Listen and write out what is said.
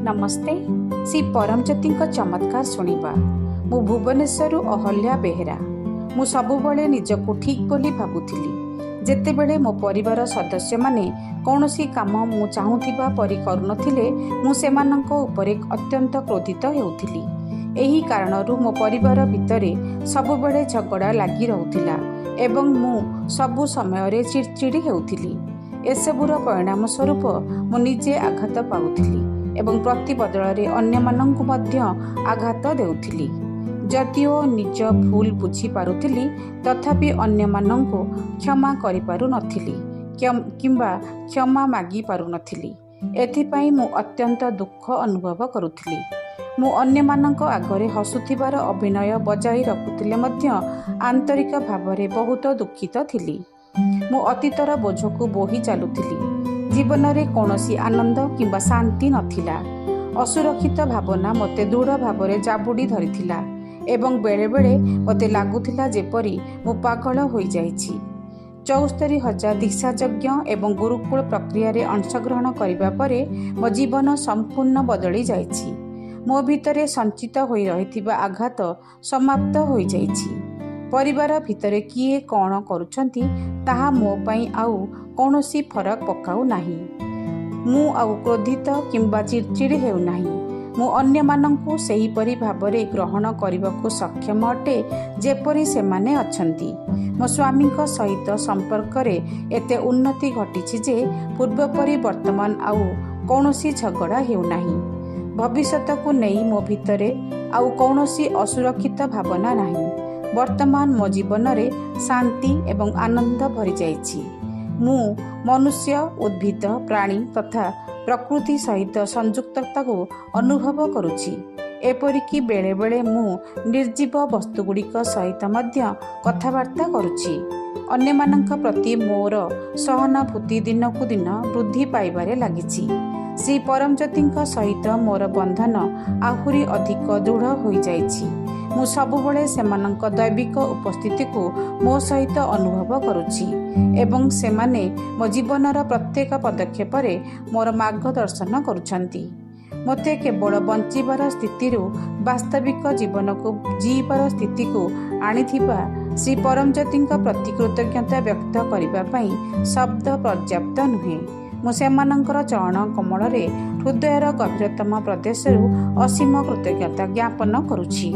नमस्ते। श्री परमज्योति चमत्कार शुणा। मु भुवनेश्वर अहल्या बेहेरा। मु सबुबले निजको ठीक बोली भाबुथिली। जेतेबेले मो परिवार सदस्य माने कौनसी काम मु चाहूथिबा परि करुनथिले मु सेमानंको उपरे अत्यंत क्रोधित हेउथिली। एही कारणरू मो परिवार भितरे सबुबले झगड़ा लागि रहुथिला एवं मु सबु समय रे चिड़चिड़ी हेउथिली। एसबुर परिणाम स्वरूप मु निजे आघात पाउथिली एवं प्रति बदଳରେ अन्यମାନଙ୍କୁ ମଧ୍ୟ आघात देउथिली। जदिओ निज भूल बुझी पारुथिली तथापि अन्यମାନଙ୍କୁ क्षमा करि पारु नथिली किंबा क्षमा मागी पारु नथिली। एथिपाई मु अत्यंत दुख अनुभव करुथिली। मु अन्यମାନଙ୍କ आगरे हसुथिबार अभिनय बजाई रखुथिले ମଧ୍ୟ आंतरिक भावरे बहुत दुखित थिली। मु अतीतर बोझको बोही चालुथिली। जीवन में कौनसी आनंद किंबा शांति नथिला। असुरक्षित भावना मते दृढ़ भावरे जाबुड़ी धरिथिला एवं बेले बेले मते लागुथिला जेपरी मु पागल होई जाइछि। 74,000 दीक्षायज्ञ एवं गुरुकुल प्रक्रिया रे अंशग्रहण करिबा परे मो जीवन संपूर्ण बदली जाइछि। मो भितरे संचित होई रहिथिबा आघात समाप्त होई जाइछि। परिवार भितरे किए कौन करुछंती ताहा मो पई आउ कौनसी फरक पकाउ नाही। मु आउ क्रोधित किंबा चिड़चिड़ी हेउ नाही। मु अन्य मानंकु सही परि भाबरे ग्रहण करबाकू सक्षम अटे जेपरि सेमाने अछंती। मो स्वामी सहित संपर्क रे एते उन्नति घटिछि जे पूर्व परि वर्तमान आउ कौनसी झगड़ा हेउ नाही। भविष्यत को नहीं मो भितरे आउ कौनसी असुरक्षित भावना नाही। वर्तमान मो जीवन रे शांति एवं आनंद भरी जाइछि। मु मनुष्य उद्भिद प्राणी तथा प्रकृति सहित संयुक्तता को अनुभव करुछि। एपरिकी बेले बेले मु निर्जीव वस्तुगुड़िक सहित मध्य कथबार्ता करुछि। अन्य मानक प्रति मोर सहानुभूति दिन को दिन वृद्धि पाइबारे लागिछि। श्री परमज्योति सहित मोर बंधन आहुरी अधिक दृढ़ होई जाइछि। मु सबुबले सेमानंक दैविक उपस्थिति को मो सहित अनुभव करुछि एवं सेमाने मो जीवनर प्रत्येक पदक्षेप रे मोर मार्गदर्शन करुछंती। मते केवल बंचिबार स्थिति वास्तविक जीवन को जीवार स्थिति को आनिथिबा श्री परमज्योति प्रति कृतज्ञता व्यक्त करिबा पई शब्द पर्याप्त नुहे। मु सेमानंकर चरण कमल रे हृदयर गभीरतम प्रदेश असीम कृतज्ञता ज्ञापन करुछि।